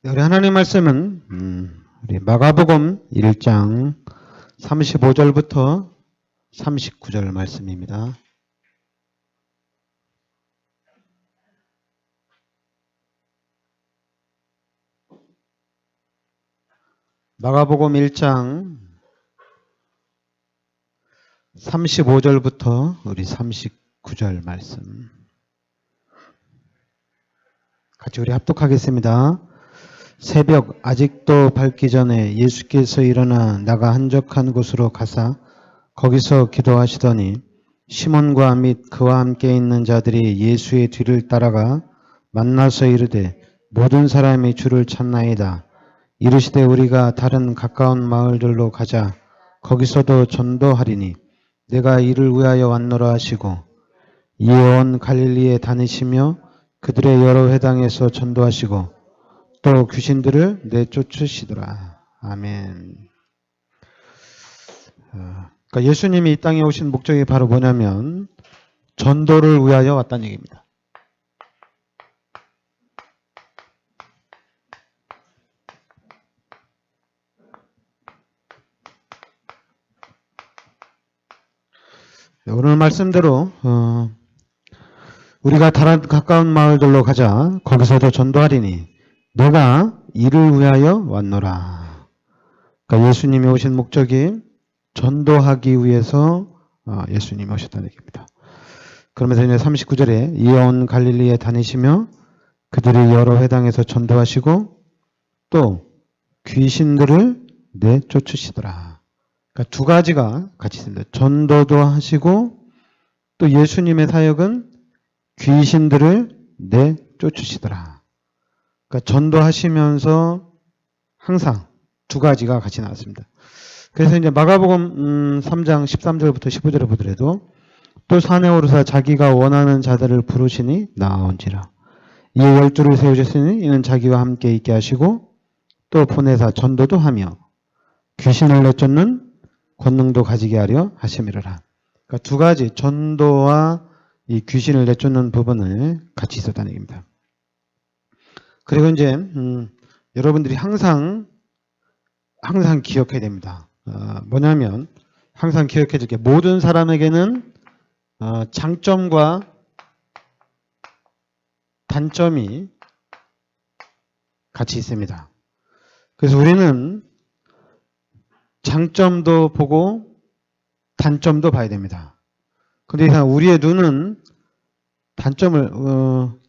네, 우리 하나님 말씀은 우리 마가복음 1장 35절부터 39절 말씀입니다. 마가복음 1장 35절부터 우리 39절 말씀 같이 우리 합독하겠습니다. 새벽 아직도 밝기 전에 예수께서 일어나 나가 한적한 곳으로 가사 거기서 기도하시더니 시몬과 및 그와 함께 있는 자들이 예수의 뒤를 따라가 만나서 이르되 모든 사람이 주를 찾나이다. 이르시되 우리가 다른 가까운 마을들로 가자. 거기서도 전도하리니 내가 이를 위하여 왔노라 하시고 이에 온 갈릴리에 다니시며 그들의 여러 회당에서 전도하시고 또 귀신들을 내쫓으시더라. 아멘. 그러니까 예수님이 이 땅에 오신 목적이 바로 뭐냐면 전도를 위하여 왔다는 얘기입니다. 오늘 말씀대로 우리가 다른 가까운 마을들로 가자. 거기서도 전도하리니 내가 이를 위하여 왔노라. 그러니까 예수님이 오신 목적이 전도하기 위해서 예수님이 오셨다는 얘기입니다. 그러면서 이제 39절에 이에 온 갈릴리에 다니시며 그들이 여러 회당에서 전도하시고 또 귀신들을 내쫓으시더라. 그러니까 두 가지가 같이 있습니다. 전도도 하시고 또 예수님의 사역은 귀신들을 내쫓으시더라. 그러니까 전도하시면서 항상 두 가지가 같이 나왔습니다. 그래서 이제 마가복음 3장 13절부터 15절을 보더라도 또 산에 오르사 자기가 원하는 자들을 부르시니 나온지라. 이에 12를 세우셨으니 이는 자기와 함께 있게 하시고 또 보내사 전도도 하며 귀신을 내쫓는 권능도 가지게 하려 하심이라. 그러니까 두 가지 전도와 이 귀신을 내쫓는 부분을 같이 있었다는 얘기입니다. 그리고 이제 여러분들이 항상 기억해야 됩니다. 뭐냐면 항상 기억해야 될 게 모든 사람에게는 장점과 단점이 같이 있습니다. 그래서 우리는 장점도 보고 단점도 봐야 됩니다. 근데 이상 우리의 눈은 단점을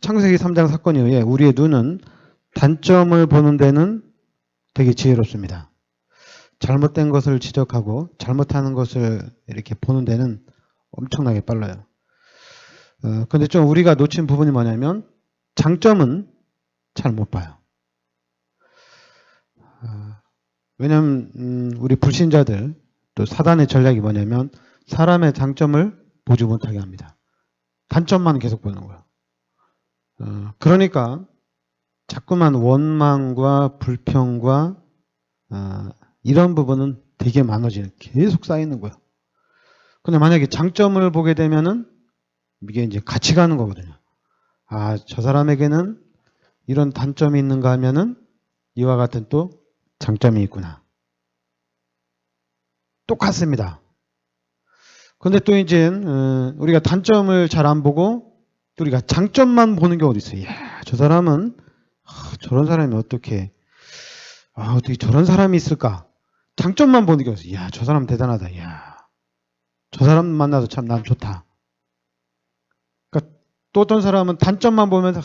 창세기 3장 사건에 의해 우리의 눈은 단점을 보는 데는 되게 지혜롭습니다. 잘못된 것을 지적하고 잘못하는 것을 이렇게 보는 데는 엄청나게 빨라요. 근데 좀 우리가 놓친 부분이 뭐냐면 장점은 잘 못 봐요. 왜냐하면 우리 불신자들 또 사단의 전략이 뭐냐면 사람의 장점을 보지 못하게 합니다. 단점만 계속 보는 거예요. 그러니까 자꾸만 원망과 불평과 이런 부분은 되게 많아지는 계속 쌓이는 거예요. 근데 만약에 장점을 보게 되면은 이게 이제 같이 가는 거거든요. 아, 저 사람에게는 이런 단점이 있는가 하면은 이와 같은 또 장점이 있구나. 똑같습니다. 근데 또 이제 우리가 단점을 잘 안 보고 또 우리가 장점만 보는 경우도 있어요. 이야, 저 사람은 저런 사람이 어떻게 저런 사람이 있을까? 장점만 보는 경우도 있어요. 이야, 저 사람 대단하다. 이야, 저 사람 만나서 참 난 좋다. 그러니까 또 어떤 사람은 단점만 보면서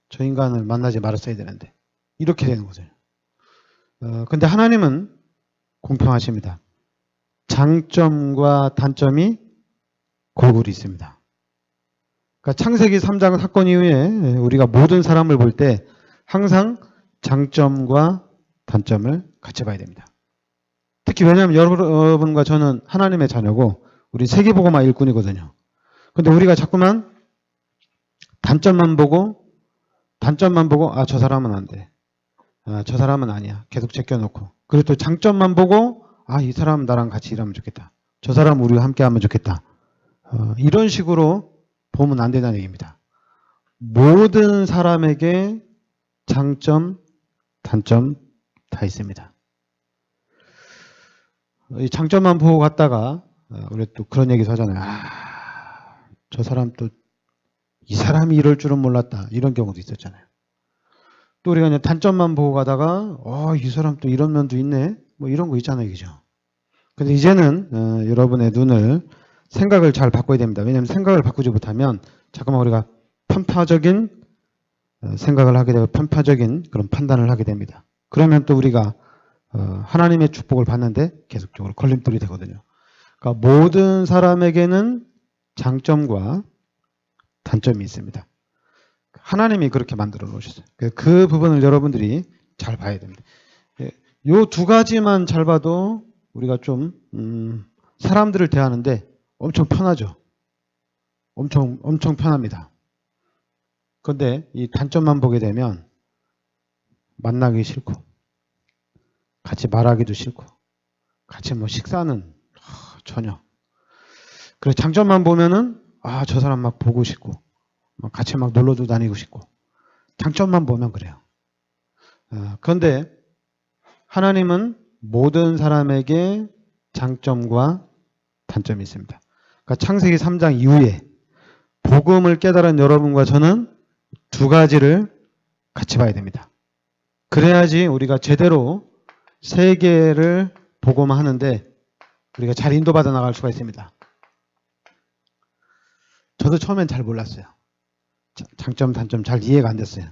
저 인간을 만나지 말았어야 되는데 이렇게 되는 거죠. 근데 하나님은 공평하십니다. 장점과 단점이 골고루 있습니다. 그러니까 창세기 3장 사건 이후에 우리가 모든 사람을 볼 때 항상 장점과 단점을 같이 봐야 됩니다. 특히 왜냐하면 여러분과 저는 하나님의 자녀고 우리 세계복음화 일꾼이거든요. 근데 우리가 자꾸만 단점만 보고 저 사람은 안 돼. 저 사람은 아니야. 계속 제껴놓고. 그리고 또 장점만 보고 이 사람은 나랑 같이 일하면 좋겠다. 저 사람은 우리와 함께 하면 좋겠다. 이런 식으로 보면 안 된다는 얘기입니다. 모든 사람에게 장점, 단점 다 있습니다. 이 장점만 보고 갔다가 우리 또 그런 얘기도 하잖아요. 저 사람 또 이 사람이 이럴 줄은 몰랐다. 이런 경우도 있었잖아요. 또 우리가 그냥 단점만 보고 가다가 이 사람 또 이런 면도 있네. 뭐 이런 거 있잖아요. 그죠? 근데 이제는 여러분의 눈을 생각을 잘 바꿔야 됩니다. 왜냐하면 생각을 바꾸지 못하면 자꾸만 우리가 편파적인 생각을 하게 되고 편파적인 그런 판단을 하게 됩니다. 그러면 또 우리가 하나님의 축복을 받는데 계속적으로 걸림돌이 되거든요. 그러니까 모든 사람에게는 장점과 단점이 있습니다. 하나님이 그렇게 만들어 놓으셨어요. 그 부분을 여러분들이 잘 봐야 됩니다. 요 두 가지만 잘 봐도 우리가 좀 사람들을 대하는데 엄청 편하죠. 엄청 편합니다. 그런데 이 단점만 보게 되면 만나기 싫고 같이 말하기도 싫고 같이 뭐 식사는 전혀. 그래서 장점만 보면은 저 사람 막 보고 싶고 같이 막 놀러도 다니고 싶고 장점만 보면 그래요. 그런데 하나님은 모든 사람에게 장점과 단점이 있습니다. 그러니까 창세기 3장 이후에 복음을 깨달은 여러분과 저는 두 가지를 같이 봐야 됩니다. 그래야지 우리가 제대로 세계를 복음하는데 우리가 잘 인도받아 나갈 수가 있습니다. 저도 처음엔 잘 몰랐어요. 장점, 단점 잘 이해가 안 됐어요.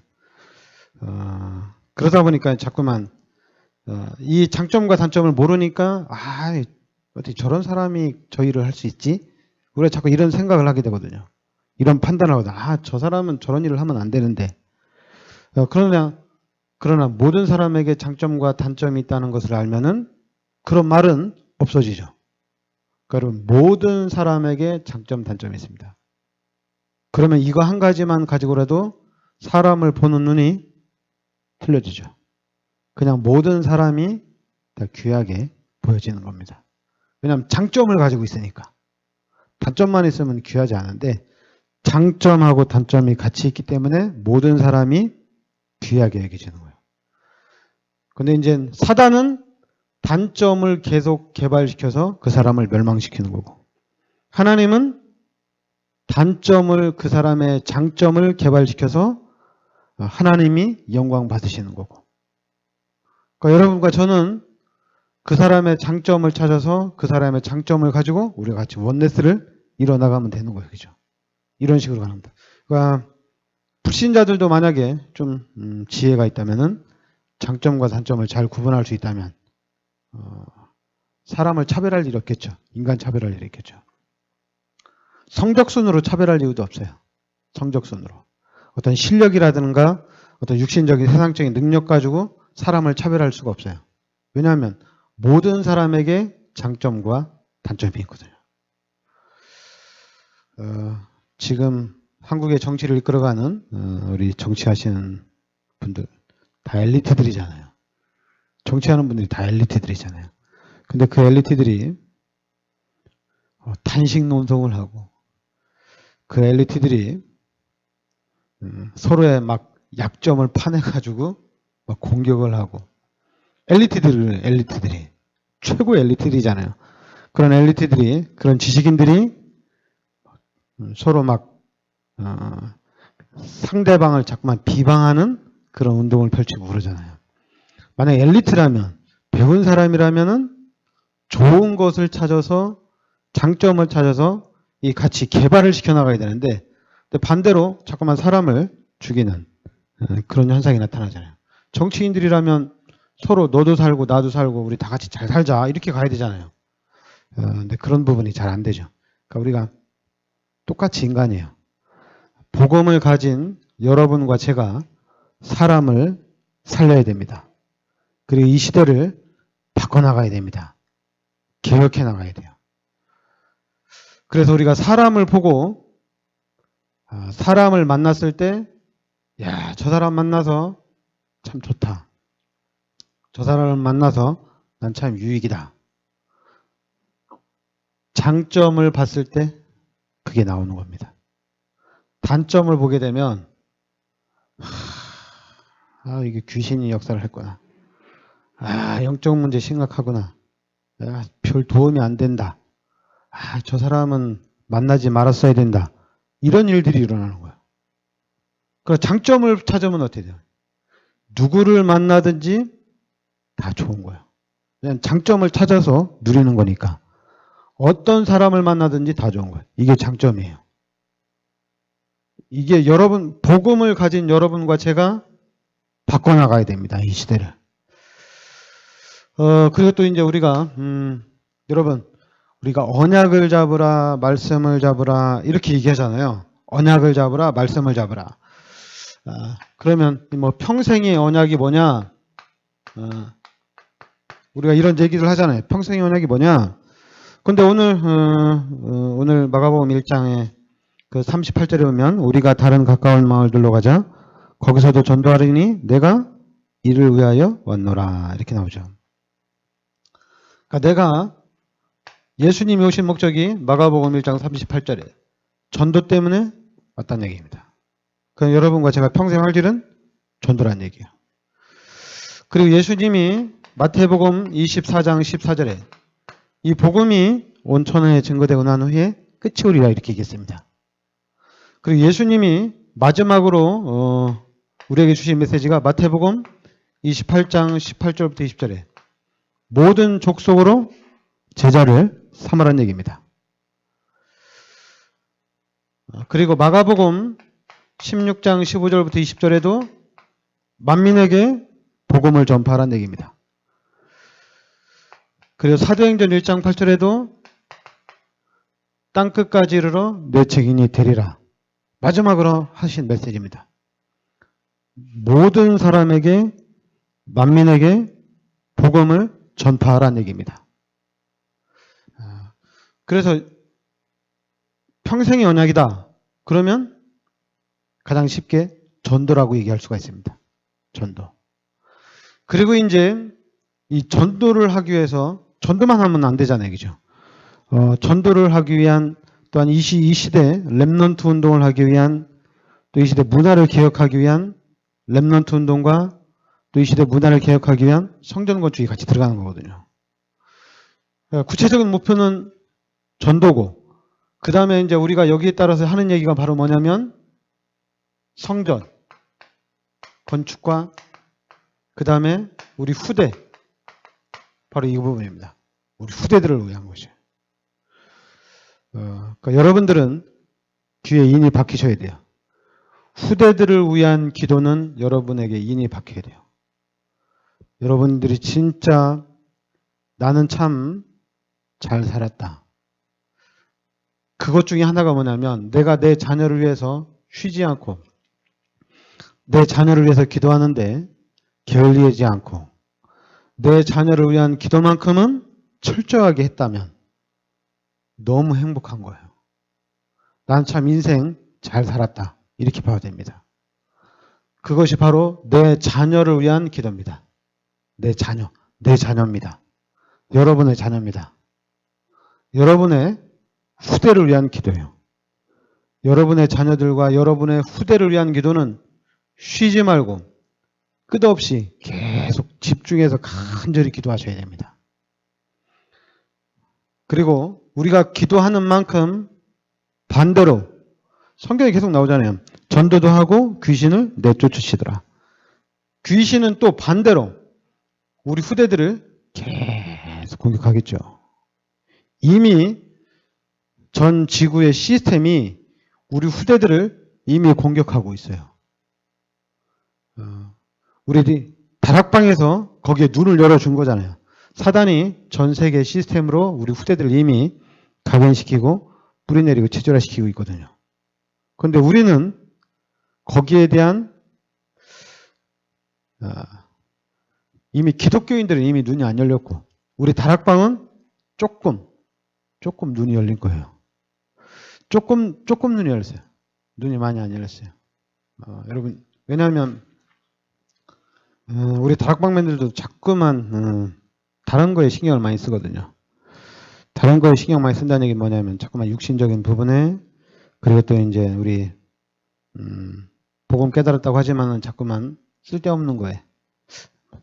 그러다 보니까 자꾸만 이 장점과 단점을 모르니까 어떻게 저런 사람이 저 일을 할 수 있지? 우리가 자꾸 이런 생각을 하게 되거든요. 이런 판단을 하거든요. 저 사람은 저런 일을 하면 안 되는데. 그러나 모든 사람에게 장점과 단점이 있다는 것을 알면은 그런 말은 없어지죠. 그러니까 모든 사람에게 장점, 단점이 있습니다. 그러면 이거 한 가지만 가지고라도 사람을 보는 눈이 틀려지죠. 그냥 모든 사람이 다 귀하게 보여지는 겁니다. 왜냐하면 장점을 가지고 있으니까. 단점만 있으면 귀하지 않은데 장점하고 단점이 같이 있기 때문에 모든 사람이 귀하게 여겨지는 거예요. 근데 이제 사단은 단점을 계속 개발시켜서 그 사람을 멸망시키는 거고, 하나님은 단점을 그 사람의 장점을 개발시켜서 하나님이 영광 받으시는 거고. 그러니까 여러분과 저는 그 사람의 장점을 찾아서 그 사람의 장점을 가지고 우리가 같이 원네스를 이뤄나가면 되는 거예요. 그죠? 이런 식으로 가는 겁니다. 그러니까 불신자들도 만약에 좀 지혜가 있다면은 장점과 단점을 잘 구분할 수 있다면 사람을 차별할 일이 없겠죠. 인간 차별할 일이 있겠죠. 성적순으로 차별할 이유도 없어요. 성적순으로. 어떤 실력이라든가 어떤 육신적인 세상적인 능력 가지고 사람을 차별할 수가 없어요. 왜냐하면 모든 사람에게 장점과 단점이 있거든요. 지금 한국의 정치를 이끌어가는 우리 정치하시는 분들 다 엘리트들이잖아요. 정치하는 분들이 다 엘리트들이잖아요. 근데 그 엘리트들이 단식 논성을 하고 그 엘리트들이 서로의 막 약점을 파내가지고 막 공격을 하고 엘리트들이 최고 엘리트들이잖아요. 그런 엘리트들이 그런 지식인들이 서로 막 상대방을 자꾸만 비방하는 그런 운동을 펼치고 그러잖아요. 만약 엘리트라면 배운 사람이라면은 좋은 것을 찾아서 장점을 찾아서 이 같이 개발을 시켜나가야 되는데 반대로 자꾸만 사람을 죽이는 그런 현상이 나타나잖아요. 정치인들이라면 서로 너도 살고 나도 살고 우리 다 같이 잘 살자 이렇게 가야 되잖아요. 근데 그런 부분이 잘 안 되죠. 그러니까 우리가 똑같이 인간이에요. 복음을 가진 여러분과 제가 사람을 살려야 됩니다. 그리고 이 시대를 바꿔나가야 됩니다. 개혁해 나가야 돼요. 그래서 우리가 사람을 보고 사람을 만났을 때 저 사람 만나서 참 좋다. 저 사람을 만나서 난 참 유익이다. 장점을 봤을 때 그게 나오는 겁니다. 단점을 보게 되면 아, 이게 귀신이 역사를 했구나. 아, 영적 문제 심각하구나. 아, 별 도움이 안 된다. 아, 저 사람은 만나지 말았어야 된다. 이런 일들이 일어나는 거야. 그 장점을 찾으면 어떻게 돼요? 누구를 만나든지 다 좋은 거예요. 그냥 장점을 찾아서 누리는 거니까. 어떤 사람을 만나든지 다 좋은 거예요. 이게 장점이에요. 이게 여러분, 복음을 가진 여러분과 제가 바꿔나가야 됩니다. 이 시대를. 그리고 또 이제 우리가, 여러분, 우리가 언약을 잡으라, 말씀을 잡으라, 이렇게 얘기하잖아요. 언약을 잡으라, 말씀을 잡으라. 그러면 뭐 평생의 언약이 뭐냐? 우리가 이런 얘기를 하잖아요. 평생의 언약이 뭐냐? 근데 오늘 마가복음 1장에 그 38절에 보면 우리가 다른 가까운 마을들로 가자. 거기서도 전도하리니 내가 이를 위하여 왔노라. 이렇게 나오죠. 그러니까 내가 예수님이 오신 목적이 마가복음 1장 38절에 전도 때문에 왔다는 얘기입니다. 그럼 여러분과 제가 평생 할 일은 전도라는 얘기예요. 그리고 예수님이 마태복음 24장 14절에 이 복음이 온 천하에 증거되고 난 후에 끝이 오리라 이렇게 얘기했습니다. 그리고 예수님이 마지막으로 우리에게 주신 메시지가 마태복음 28장 18절부터 20절에 모든 족속으로 제자를 삼으라는 얘기입니다. 그리고 마가복음 16장 15절부터 20절에도 만민에게 복음을 전파하라는 얘기입니다. 그리고 사도행전 1장 8절에도 땅끝까지 이르러 내 책임이 되리라. 마지막으로 하신 메시지입니다. 모든 사람에게, 만민에게 복음을 전파하라는 얘기입니다. 그래서 평생의 언약이다. 그러면 가장 쉽게 전도라고 얘기할 수가 있습니다. 전도. 그리고 이제 이 전도를 하기 위해서 전도만 하면 안 되잖아요. 그죠? 전도를 하기 위한 또한 이 시대 렘넌트 운동을 하기 위한 또 이 시대 문화를 개혁하기 위한 렘넌트 운동과 또 이 시대 문화를 개혁하기 위한 성전 건축이 같이 들어가는 거거든요. 구체적인 목표는 전도고 그 다음에 이제 우리가 여기에 따라서 하는 얘기가 바로 뭐냐면 성전 건축과 그 다음에 우리 후대 바로 이 부분입니다. 우리 후대들을 위한 것이에요. 그러니까 여러분들은 귀에 인이 박히셔야 돼요. 후대들을 위한 기도는 여러분에게 인이 박혀야 돼요. 여러분들이 진짜 나는 참 잘 살았다. 그것 중에 하나가 뭐냐면 내가 내 자녀를 위해서 쉬지 않고 내 자녀를 위해서 기도하는데 게을리하지 않고 내 자녀를 위한 기도만큼은 철저하게 했다면 너무 행복한 거예요. 난 참 인생 잘 살았다. 이렇게 봐야 됩니다. 그것이 바로 내 자녀를 위한 기도입니다. 내 자녀, 내 자녀입니다. 여러분의 자녀입니다. 여러분의 후대를 위한 기도예요. 여러분의 자녀들과 여러분의 후대를 위한 기도는 쉬지 말고 끝없이 계속 집중해서 간절히 기도하셔야 됩니다. 그리고 우리가 기도하는 만큼 반대로 성경에 계속 나오잖아요. 전도도 하고 귀신을 내쫓으시더라. 귀신은 또 반대로 우리 후대들을 계속 공격하겠죠. 이미 전 지구의 시스템이 우리 후대들을 이미 공격하고 있어요. 우리들이 다락방에서 거기에 눈을 열어준 거잖아요. 사단이 전 세계 시스템으로 우리 후대들을 이미 각인시키고 뿌리내리고 체질화시키고 있거든요. 그런데 우리는 거기에 대한 이미 기독교인들은 이미 눈이 안 열렸고 우리 다락방은 조금 눈이 열린 거예요. 조금 눈이 열렸어요. 눈이 많이 안 열렸어요. 여러분 왜냐하면 우리 다락방맨들도 자꾸만 다른 거에 신경을 많이 쓰거든요. 다른 거에 신경 많이 쓴다는 얘기는 뭐냐면 자꾸만 육신적인 부분에 그리고 또 이제 우리 복음 깨달았다고 하지만은 자꾸만 쓸데없는 거에.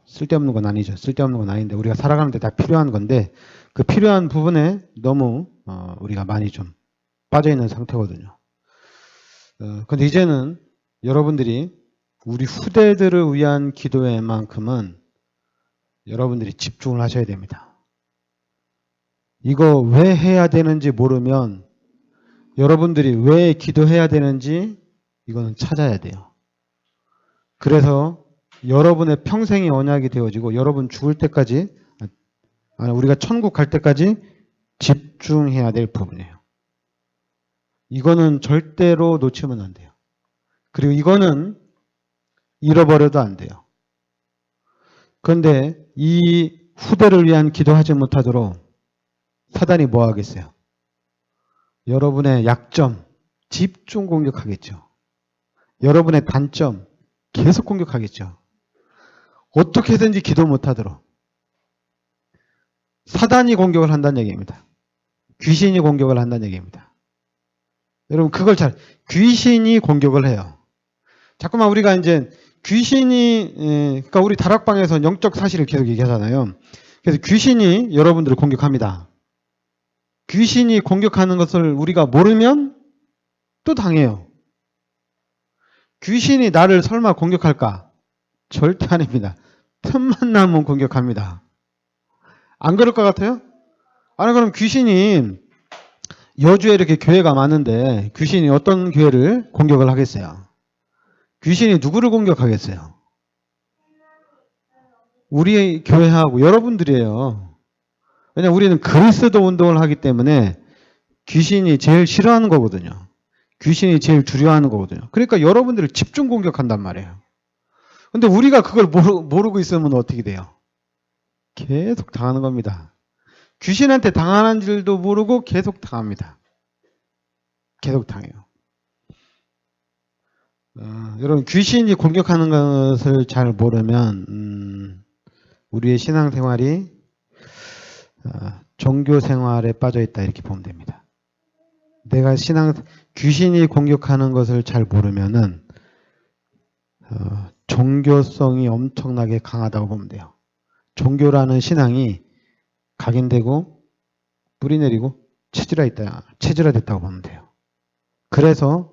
쓸데없는 건 아니죠. 쓸데없는 건 아닌데 우리가 살아가는데 다 필요한 건데 그 필요한 부분에 너무 우리가 많이 좀 빠져있는 상태거든요. 근데 이제는 여러분들이 우리 후대들을 위한 기도에만큼은 여러분들이 집중을 하셔야 됩니다. 이거 왜 해야 되는지 모르면 여러분들이 왜 기도해야 되는지 이거는 찾아야 돼요. 그래서 여러분의 평생이 언약이 되어지고 여러분 죽을 때까지 우리가 천국 갈 때까지 집중해야 될 부분이에요. 이거는 절대로 놓치면 안 돼요. 그리고 이거는 잃어버려도 안 돼요. 그런데 이 후대를 위한 기도하지 못하도록 사단이 뭐 하겠어요? 여러분의 약점, 집중 공격하겠죠. 여러분의 단점, 계속 공격하겠죠. 어떻게든지 기도 못하도록. 사단이 공격을 한다는 얘기입니다. 귀신이 공격을 한다는 얘기입니다. 여러분 그걸 귀신이 공격을 해요. 자꾸만 우리가 이제 귀신이 그러니까 우리 다락방에서 영적 사실을 계속 얘기하잖아요. 그래서 귀신이 여러분들을 공격합니다. 귀신이 공격하는 것을 우리가 모르면 또 당해요. 귀신이 나를 설마 공격할까? 절대 아닙니다. 틈만 나면 공격합니다. 안 그럴 것 같아요? 아니 그럼 귀신이 여주에 이렇게 교회가 많은데 귀신이 어떤 교회를 공격을 하겠어요? 귀신이 누구를 공격하겠어요? 우리 교회하고 여러분들이에요. 왜냐하면 우리는 그리스도 운동을 하기 때문에 귀신이 제일 싫어하는 거거든요. 귀신이 제일 두려워하는 거거든요. 그러니까 여러분들을 집중 공격한단 말이에요. 근데 우리가 그걸 모르고 있으면 어떻게 돼요? 계속 당하는 겁니다. 귀신한테 당하는 줄도 모르고 계속 당합니다. 계속 당해요. 여러분 귀신이 공격하는 것을 잘 모르면 우리의 신앙생활이 종교생활에 빠져있다 이렇게 보면 됩니다. 내가 귀신이 공격하는 것을 잘 모르면은 종교성이 엄청나게 강하다고 보면 돼요. 종교라는 신앙이 각인되고 뿌리내리고 체질화됐다고 보면 돼요. 그래서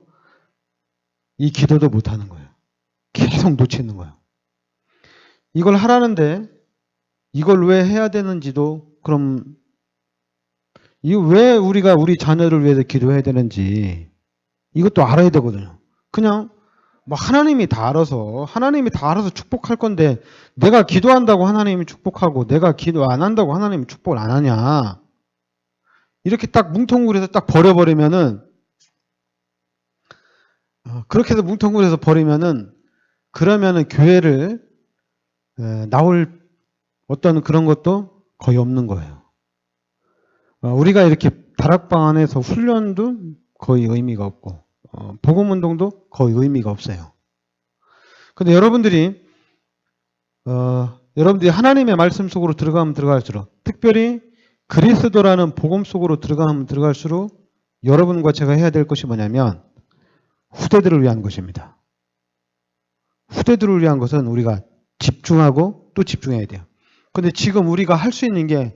이 기도도 못하는 거예요. 계속 놓치는 거예요. 이걸 하라는데 이걸 왜 해야 되는지도 그럼 이거 왜 우리가 우리 자녀를 위해서 기도해야 되는지 이것도 알아야 되거든요. 그냥 뭐 하나님이 다 알아서 축복할 건데 내가 기도한다고 하나님이 축복하고 내가 기도 안 한다고 하나님이 축복을 안 하냐. 이렇게 딱 뭉텅구려서 딱 버려버리면은 그렇게 해서 뭉텅구려서 버리면은 그러면은 교회를 나올 어떤 그런 것도 거의 없는 거예요. 우리가 이렇게 다락방 안에서 훈련도 거의 의미가 없고 복음운동도 거의 의미가 없어요. 근데 여러분들이 하나님의 말씀 속으로 들어가면 들어갈수록 특별히 그리스도라는 복음 속으로 들어가면 들어갈수록 여러분과 제가 해야 될 것이 뭐냐면 후대들을 위한 것입니다. 후대들을 위한 것은 우리가 집중하고 또 집중해야 돼요. 근데 지금 우리가 할 수 있는 게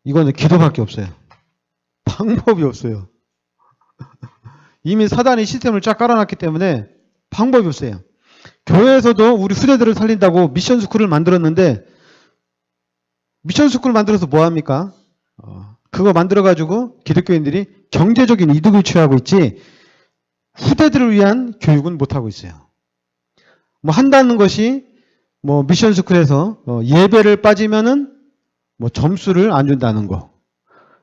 이거는 기도밖에 없어요. 방법이 없어요. 이미 사단이 시스템을 쫙 깔아놨기 때문에 방법이 없어요. 교회에서도 우리 후대들을 살린다고 미션 스쿨을 만들었는데 미션 스쿨 만들어서 뭐 합니까? 그거 만들어가지고 기독교인들이 경제적인 이득을 취하고 있지 후대들을 위한 교육은 못하고 있어요. 뭐 한다는 것이 뭐 미션 스쿨에서 예배를 빠지면은 뭐 점수를 안 준다는 거.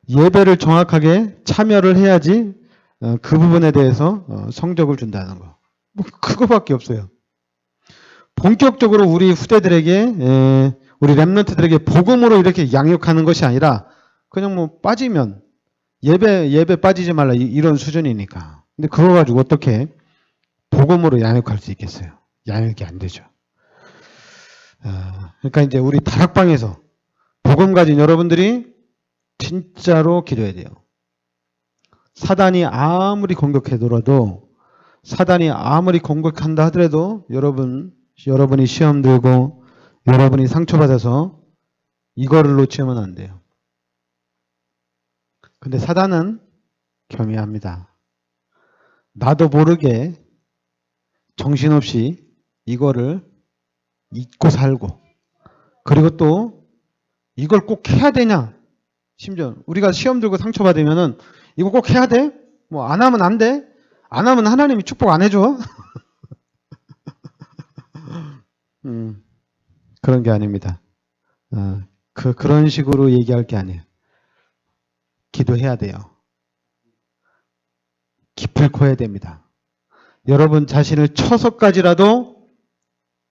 예배를 정확하게 참여를 해야지 그 부분에 대해서 성적을 준다는 거. 뭐 그거밖에 없어요. 본격적으로 우리 후대들에게 우리 렘넌트들에게 복음으로 이렇게 양육하는 것이 아니라 그냥 뭐 빠지면 예배 빠지지 말라 이런 수준이니까. 근데 그거 가지고 어떻게 복음으로 양육할 수 있겠어요? 양육이 안 되죠. 그러니까 이제 우리 다락방에서 복음 가진 여러분들이 진짜로 기도해야 돼요. 사단이 아무리 공격해더라도 사단이 아무리 공격한다 하더라도 여러분이 시험 들고 여러분이 상처받아서 이거를 놓치면 안 돼요. 근데 사단은 교묘합니다. 나도 모르게 정신없이 이거를 잊고 살고, 그리고 또 이걸 꼭 해야 되냐? 심지어 우리가 시험 들고 상처받으면은 이거 꼭 해야 돼? 뭐 안 하면 안 돼? 안 하면 하나님이 축복 안 해줘? 그런 게 아닙니다. 그런 식으로 얘기할 게 아니에요. 기도해야 돼요. 기필코 해야 됩니다. 여러분 자신을 쳐서까지라도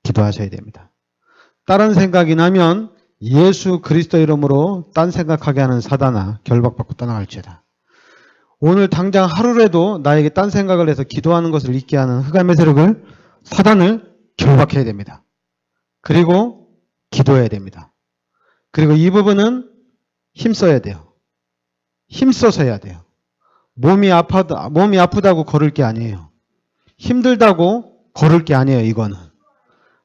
기도하셔야 됩니다. 다른 생각이 나면 예수 그리스도 이름으로 딴 생각하게 하는 사단아 결박받고 떠나갈지어다. 오늘 당장 하루라도 나에게 딴 생각을 해서 기도하는 것을 잊게 하는 흑암의 세력을, 사단을 결박해야 됩니다. 그리고 기도해야 됩니다. 그리고 이 부분은 힘써야 돼요. 힘써서 해야 돼요. 몸이 아프다고 걸을 게 아니에요. 힘들다고 걸을 게 아니에요. 이거는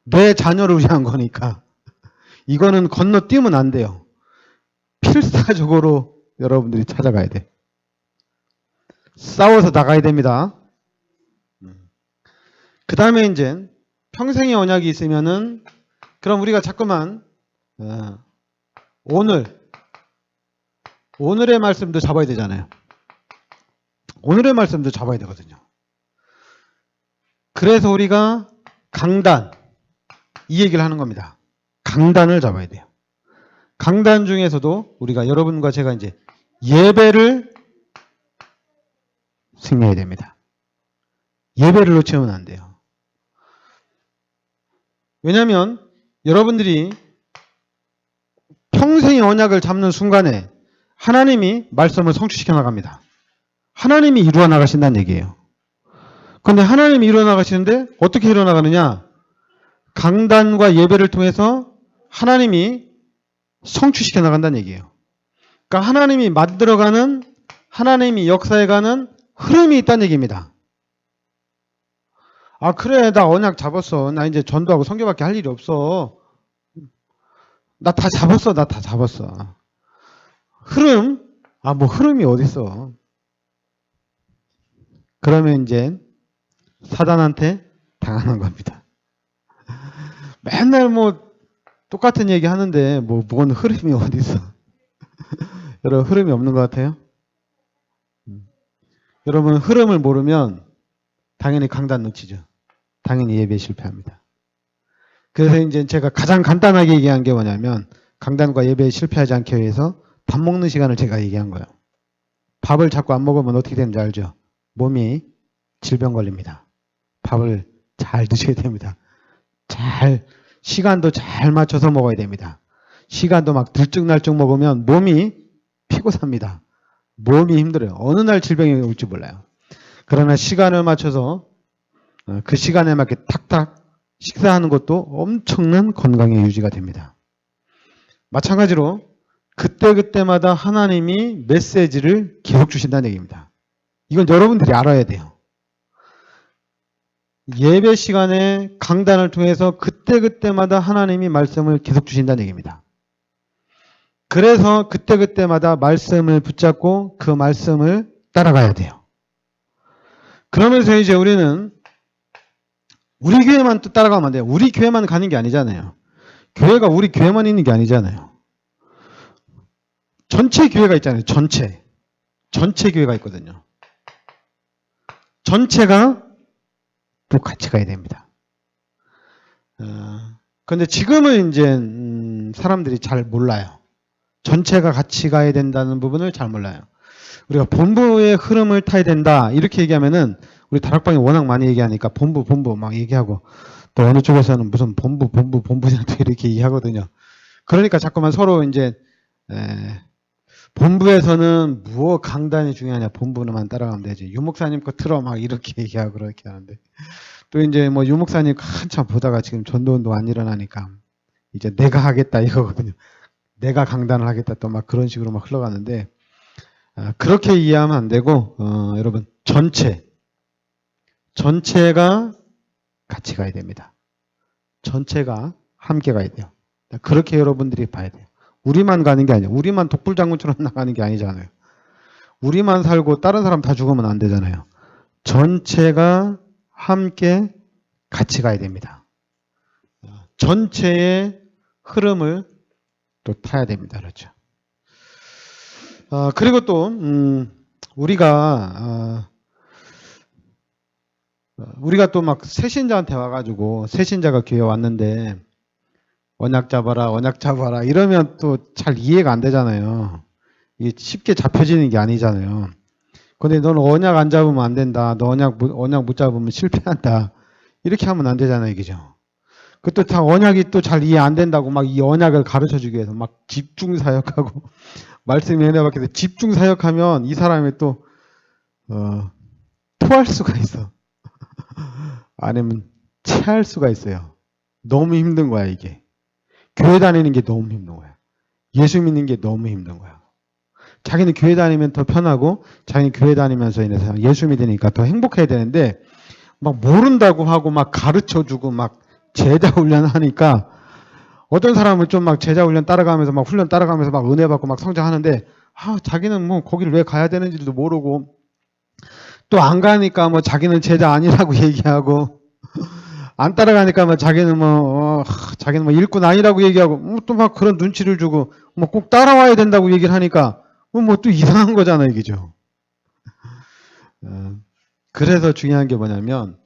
내 자녀를 위한 거니까 이거는 건너뛰면 안 돼요. 필사적으로 여러분들이 찾아가야 돼. 싸워서 나가야 됩니다. 그 다음에 이제 평생의 언약이 있으면은, 그럼 우리가 자꾸만 오늘의 말씀도 잡아야 되잖아요. 오늘의 말씀도 잡아야 되거든요. 그래서 우리가 강단, 이 얘기를 하는 겁니다. 강단을 잡아야 돼요. 강단 중에서도 우리가, 여러분과 제가 이제 예배를 승리해야 됩니다. 예배를 놓치면 안 돼요. 왜냐하면 여러분들이 평생의 언약을 잡는 순간에 하나님이 말씀을 성취시켜 나갑니다. 하나님이 이루어 나가신다는 얘기예요. 그런데 하나님이 이루어 나가시는데 어떻게 이루어 나가느냐? 강단과 예배를 통해서 하나님이 성취시켜 나간다는 얘기예요. 그러니까 하나님이 만들어가는, 하나님이 역사해가는 흐름이 있다는 얘기입니다. 아, 그래, 나 언약 잡았어. 나 이제 전도하고 선교밖에 할 일이 없어. 나 다 잡았어. 흐름? 뭐 흐름이 어딨어. 그러면 이제 사단한테 당하는 겁니다. 맨날 뭐 똑같은 얘기 하는데 뭔 흐름이 어딨어. 여러분, 흐름이 없는 것 같아요? 여러분, 흐름을 모르면 당연히 강단 놓치죠. 당연히 예배에 실패합니다. 그래서 이제 제가 가장 간단하게 얘기한 게 뭐냐면, 강단과 예배에 실패하지 않기 위해서 밥 먹는 시간을 제가 얘기한 거예요. 밥을 자꾸 안 먹으면 어떻게 되는지 알죠? 몸이 질병 걸립니다. 밥을 잘 드셔야 됩니다. 시간도 잘 맞춰서 먹어야 됩니다. 시간도 막 들쭉날쭉 먹으면 몸이 피고 삽니다. 몸이 힘들어요. 어느 날 질병이 올지 몰라요. 그러나 시간을 맞춰서 그 시간에 맞게 탁탁 식사하는 것도 엄청난 건강의 유지가 됩니다. 마찬가지로 그때그때마다 하나님이 메시지를 계속 주신다는 얘기입니다. 이건 여러분들이 알아야 돼요. 예배 시간에 강단을 통해서 그때그때마다 하나님이 말씀을 계속 주신다는 얘기입니다. 그래서 그때그때마다 말씀을 붙잡고 그 말씀을 따라가야 돼요. 그러면서 이제 우리는 우리 교회만 또 따라가면 안 돼요. 우리 교회만 가는 게 아니잖아요. 교회가 우리 교회만 있는 게 아니잖아요. 전체 교회가 있잖아요. 전체 교회가 있거든요. 전체가 또 같이 가야 됩니다. 그런데 지금은 이제 사람들이 잘 몰라요. 전체가 같이 가야 된다는 부분을 잘 몰라요. 우리가 본부의 흐름을 타야 된다 이렇게 얘기하면은, 우리 다락방에 워낙 많이 얘기하니까 본부 막 얘기하고, 또 어느 쪽에서는 무슨 본부냐 또 이렇게 얘기하거든요. 그러니까 자꾸만 서로 이제 본부에서는 무엇 강단이 중요하냐, 본부만 따라가면 되지. 유목사님 거 틀어 막 이렇게 얘기하고 그렇게 하는데, 또 이제 뭐 유목사님 한참 보다가 지금 전도운동 안 일어나니까 이제 내가 하겠다 이거거든요. 내가 강단을 하겠다 또 막 그런 식으로 막 흘러가는데, 그렇게 이해하면 안 되고, 여러분 전체 전체가 같이 가야 됩니다. 전체가 함께 가야 돼요. 그렇게 여러분들이 봐야 돼요. 우리만 가는 게 아니에요. 우리만 독불장군처럼 나가는 게 아니잖아요. 우리만 살고 다른 사람 다 죽으면 안 되잖아요. 전체가 함께 같이 가야 됩니다. 전체의 흐름을 또 타야 됩니다. 그렇죠. 그리고 또 우리가 또 막 새신자한테 와가지고 새신자가 교회 왔는데 언약 잡아라 이러면 또 잘 이해가 안 되잖아요. 이게 쉽게 잡혀지는 게 아니잖아요. 근데 너는 언약 안 잡으면 안 된다. 너 언약 못 잡으면 실패한다. 이렇게 하면 안 되잖아요. 그죠? 그것도 다 언약이 또 잘 이해 안 된다고 막 이 언약을 가르쳐 주기 위해서 막 집중 사역하고 말씀이 해내봤겠는데 집중 사역하면 이 사람이 또 토할 수가 있어. 아니면 체할 수가 있어요. 너무 힘든 거야 이게. 교회 다니는 게 너무 힘든 거야. 예수 믿는 게 너무 힘든 거야. 자기는 교회 다니면 더 편하고 자기는 교회 다니면서 인해서 예수 믿으니까 더 행복해야 되는데 막 모른다고 하고 막 가르쳐주고 막 제자 훈련하니까 어떤 사람은 좀 막 제자 훈련 따라가면서 막 훈련 따라가면서 막 은혜 받고 막 성장하는데 자기는 뭐 거기를 왜 가야 되는지도 모르고 또 안 가니까 뭐 자기는 제자 아니라고 얘기하고 안 따라가니까 뭐 자기는 자기는 일꾼 아니라고 얘기하고 또 막 그런 눈치를 주고 뭐 꼭 따라와야 된다고 얘기를 하니까 뭐 또 이상한 거잖아요, 그죠? 그래서 중요한 게 뭐냐면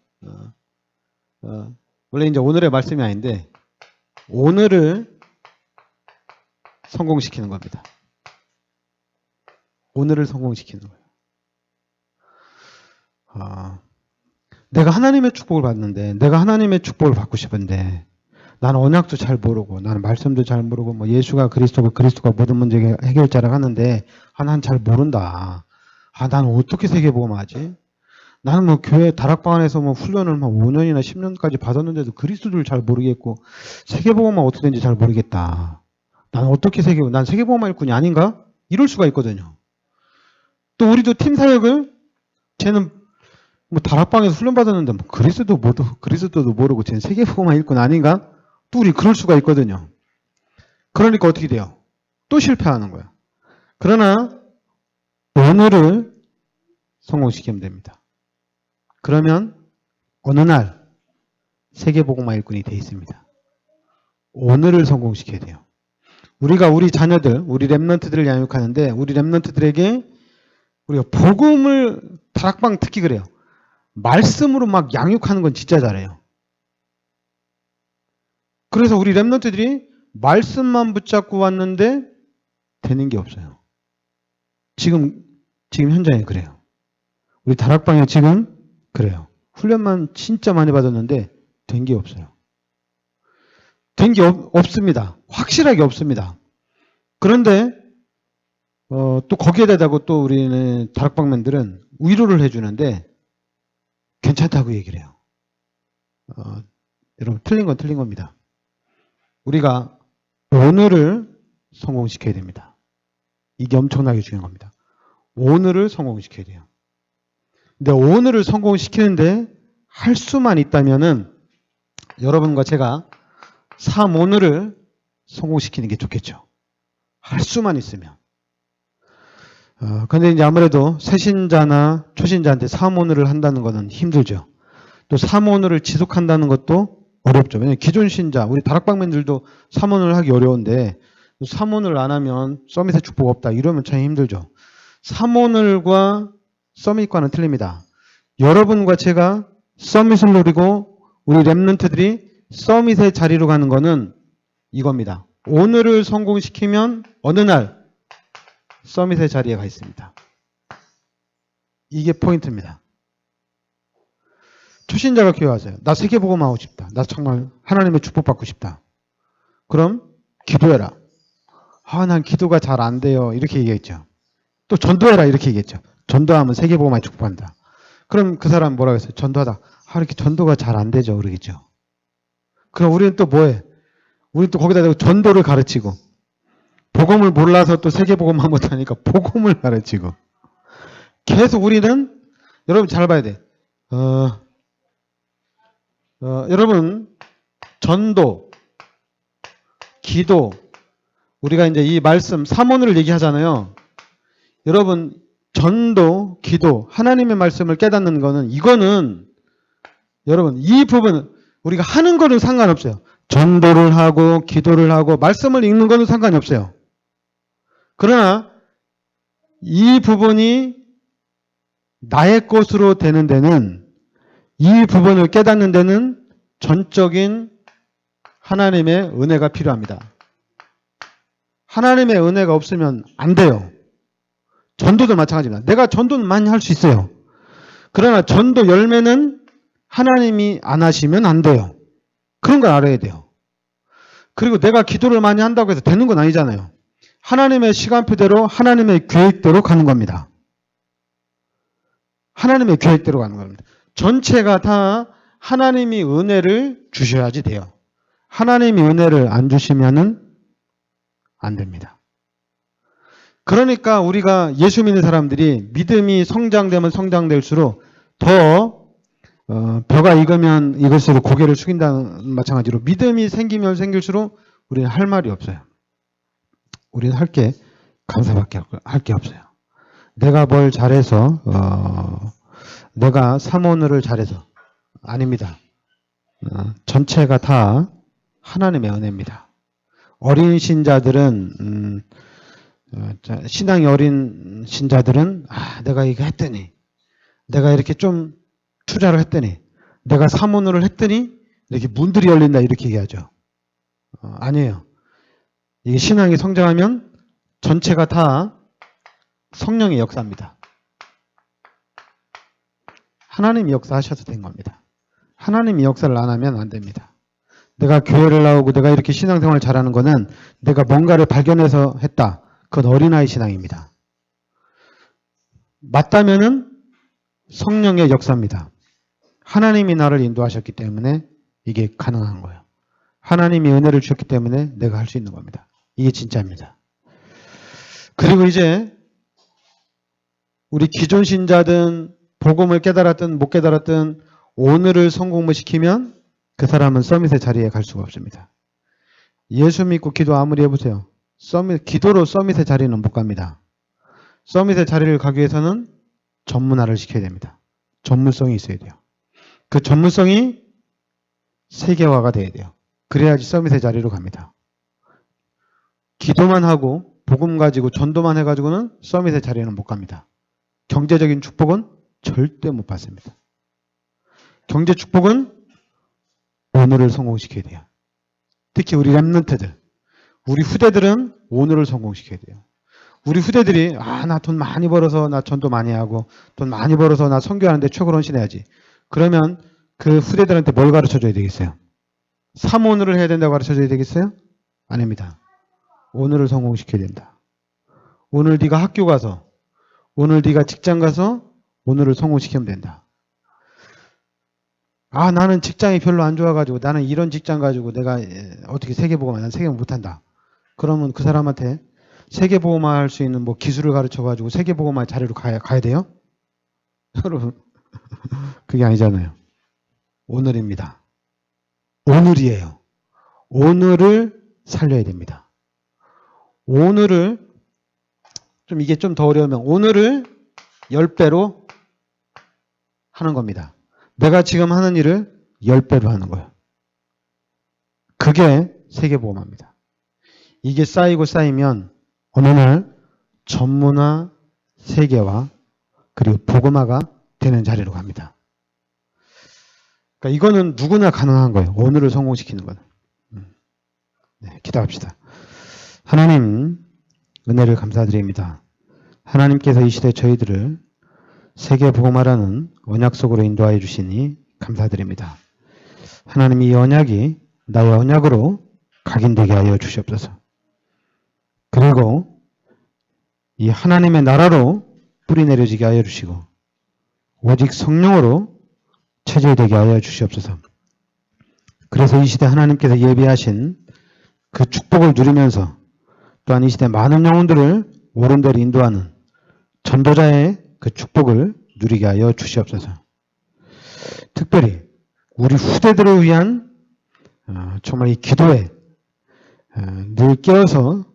원래 이제 오늘의 말씀이 아닌데 오늘을 성공시키는 겁니다. 오늘을 성공시키는 거예요. 내가 하나님의 축복을 받는데 내가 하나님의 축복을 받고 싶은데 나는 언약도 잘 모르고 나는 말씀도 잘 모르고 뭐 예수가 그리스도고 그리스도가 모든 문제 해결자라고 하는데 난 잘 모른다. 나는 어떻게 세계복음하지? 나는 뭐 교회 다락방 안에서 뭐 훈련을 막 5년이나 10년까지 받았는데도 그리스도를 잘 모르겠고 세계복음만 어떻게 되는지 잘 모르겠다. 나는 어떻게 난 세계복음만 일꾼이 아닌가? 이럴 수가 있거든요. 또 우리도 팀 사역을 쟤는 뭐 다락방에서 훈련 받았는데 뭐 그리스도도 모르고 쟤는 세계복음만 일꾼 아닌가? 또 우리 그럴 수가 있거든요. 그러니까 어떻게 돼요? 또 실패하는 거야. 그러나 오늘을 성공시키면 됩니다. 그러면 어느 날 세계복음화 일꾼이 되어 있습니다. 오늘을 성공시켜야 돼요. 우리가 우리 자녀들, 우리 렘넌트들을 양육하는데 우리 렘넌트들에게 우리가 복음을 다락방 특히 그래요. 말씀으로 막 양육하는 건 진짜 잘해요. 그래서 우리 렘넌트들이 말씀만 붙잡고 왔는데 되는 게 없어요. 지금 현장에 그래요. 우리 다락방에 지금 그래요. 훈련만 진짜 많이 받았는데 된 게 없어요. 된 게 없습니다. 확실하게 없습니다. 그런데 또 거기에 대다고 또 우리는 다락방맨들은 위로를 해주는데 괜찮다고 얘기를 해요. 여러분 틀린 건 틀린 겁니다. 우리가 오늘을 성공시켜야 됩니다. 이게 엄청나게 중요한 겁니다. 오늘을 성공시켜야 돼요. 근데 오늘을 성공시키는데 할 수만 있다면은 여러분과 제가 3오늘을 성공시키는 게 좋겠죠. 할 수만 있으면. 근데 이제 아무래도 새신자나 초신자한테 3오늘을 한다는 것은 힘들죠. 또 3오늘을 지속한다는 것도 어렵죠. 왜냐면 기존 신자, 우리 다락방맨들도 3오늘 하기 어려운데 3오늘 안 하면 서밋의 축복 없다. 이러면 참 힘들죠. 3오늘과 서밋과는 틀립니다. 여러분과 제가 서밋을 노리고 우리 렘넌트들이 서밋의 자리로 가는 거는 이겁니다. 오늘을 성공시키면 어느 날 서밋의 자리에 가 있습니다. 이게 포인트입니다. 초신자가 교회 와서요. 나 세계복음 하고 싶다. 나 정말 하나님의 축복받고 싶다. 그럼 기도해라. 난 기도가 잘 안 돼요. 이렇게 얘기했죠. 또 전도해라. 이렇게 얘기했죠. 전도하면 세계복음만 축복한다. 그럼 그 사람 뭐라고 했어요? 전도하다. 이렇게 전도가 잘 안 되죠. 그러겠죠. 그럼 우리는 또 뭐해? 우리는 또 거기다 대고 전도를 가르치고 복음을 몰라서 또 세계복음만 못하니까 복음을 가르치고 계속 우리는 여러분 잘 봐야 돼. 여러분, 전도, 기도, 우리가 이제 이 말씀, 삼원을 얘기하잖아요. 여러분, 전도, 기도, 하나님의 말씀을 깨닫는 거는, 이거는, 여러분, 이 부분, 우리가 하는 거는 상관없어요. 전도를 하고, 기도를 하고, 말씀을 읽는 거는 상관이 없어요. 그러나, 이 부분이 나의 것으로 되는 데는, 이 부분을 깨닫는 데는 전적인 하나님의 은혜가 필요합니다. 하나님의 은혜가 없으면 안 돼요. 전도도 마찬가지입니다. 내가 전도는 많이 할 수 있어요. 그러나 전도 열매는 하나님이 안 하시면 안 돼요. 그런 걸 알아야 돼요. 그리고 내가 기도를 많이 한다고 해서 되는 건 아니잖아요. 하나님의 시간표대로 하나님의 계획대로 가는 겁니다. 하나님의 계획대로 가는 겁니다. 전체가 다 하나님이 은혜를 주셔야지 돼요. 하나님이 은혜를 안 주시면은 안 됩니다. 그러니까 우리가 예수 믿는 사람들이 믿음이 성장되면 성장될수록 더 벼가 익으면 익을수록 고개를 숙인다는 마찬가지로 믿음이 생기면 생길수록 우리는 할 말이 없어요. 우리는 할 게 감사밖에 할 게 없어요. 내가 뭘 잘해서 내가 삼원을 잘해서 아닙니다. 전체가 다 하나님의 은혜입니다. 어린 신자들은 신앙이 어린 신자들은 내가 이거 했더니 내가 이렇게 좀 투자를 했더니 내가 삼원을 했더니 이렇게 문들이 열린다 이렇게 얘기하죠. 아니에요. 이게 신앙이 성장하면 전체가 다 성령의 역사입니다. 하나님이 역사하셔도 된 겁니다. 하나님이 역사를 안 하면 안 됩니다. 내가 교회를 나오고 내가 이렇게 신앙생활을 잘하는 거는 내가 뭔가를 발견해서 했다. 그건 어린아이 신앙입니다. 맞다면은 성령의 역사입니다. 하나님이 나를 인도하셨기 때문에 이게 가능한 거예요. 하나님이 은혜를 주셨기 때문에 내가 할 수 있는 겁니다. 이게 진짜입니다. 그리고 이제 우리 기존 신자든 복음을 깨달았든 못 깨달았든 오늘을 성공 못 시키면 그 사람은 서밋의 자리에 갈 수가 없습니다. 예수 믿고 기도 아무리 해보세요. 기도로 서밋의 자리는 못 갑니다. 서밋의 자리를 가기 위해서는 전문화를 시켜야 됩니다. 전문성이 있어야 돼요. 그 전문성이 세계화가 돼야 돼요. 그래야지 서밋의 자리로 갑니다. 기도만 하고 복음 가지고 전도만 해가지고는 서밋의 자리에는 못 갑니다. 경제적인 축복은 절대 못 받습니다. 경제 축복은 오늘을 성공시켜야 돼요. 특히 우리 랩런트들, 우리 후대들은 오늘을 성공시켜야 돼요. 우리 후대들이 나 돈 많이 벌어서 나 전도 많이 하고 돈 많이 벌어서 나 선교하는데 최고로 헌신해야지. 그러면 그 후대들한테 뭘 가르쳐줘야 되겠어요? 삼오늘을 해야 된다고 가르쳐줘야 되겠어요? 아닙니다. 오늘을 성공시켜야 된다. 오늘 네가 학교 가서, 오늘 네가 직장 가서 오늘을 성공시키면 된다. 나는 직장이 별로 안 좋아가지고 나는 이런 직장 가지고 내가 어떻게 세계보고만 난 세계보고 못한다. 그러면 그 사람한테 세계보고만 할 수 있는 뭐 기술을 가르쳐가지고 세계보고만 자리로 가야 돼요? 여러분 그게 아니잖아요. 오늘입니다. 오늘이에요. 오늘을 살려야 됩니다. 오늘을 이게 좀 더 어려우면 오늘을 10배로 하는 겁니다. 내가 지금 하는 일을 10배로 하는 거예요. 그게 세계보험입니다. 이게 쌓이고 쌓이면 어느 날 전문화, 세계화, 그리고 복음화가 되는 자리로 갑니다. 그러니까 이거는 누구나 가능한 거예요. 오늘을 성공시키는 거는. 네, 기도합시다. 하나님, 은혜를 감사드립니다. 하나님께서 이 시대 저희들을 세계복음화라는 언약 속으로 인도하여 주시니 감사드립니다. 하나님, 이 언약이 나의 언약으로 각인되게 하여 주시옵소서. 그리고 이 하나님의 나라로 뿌리 내려지게 하여 주시고 오직 성령으로 체질되게 하여 주시옵소서. 그래서 이 시대 하나님께서 예비하신 그 축복을 누리면서 또한 이 시대 많은 영혼들을 옳은 대로 인도하는 전도자의 그 축복을 누리게 하여 주시옵소서. 특별히 우리 후대들을 위한 정말 이 기도에 늘 깨어서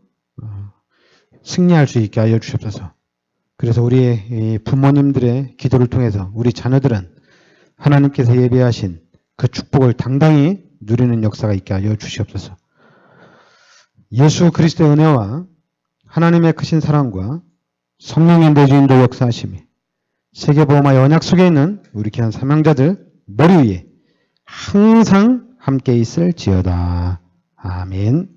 승리할 수 있게 하여 주시옵소서. 그래서 우리 이 부모님들의 기도를 통해서 우리 자녀들은 하나님께서 예비하신 그 축복을 당당히 누리는 역사가 있게 하여 주시옵소서. 예수 그리스도의 은혜와 하나님의 크신 사랑과 성령의 내주인도 역사하심이 세계보험화 언약 속에 있는 우리 귀한 사명자들 머리 위에 항상 함께 있을지어다. 아멘.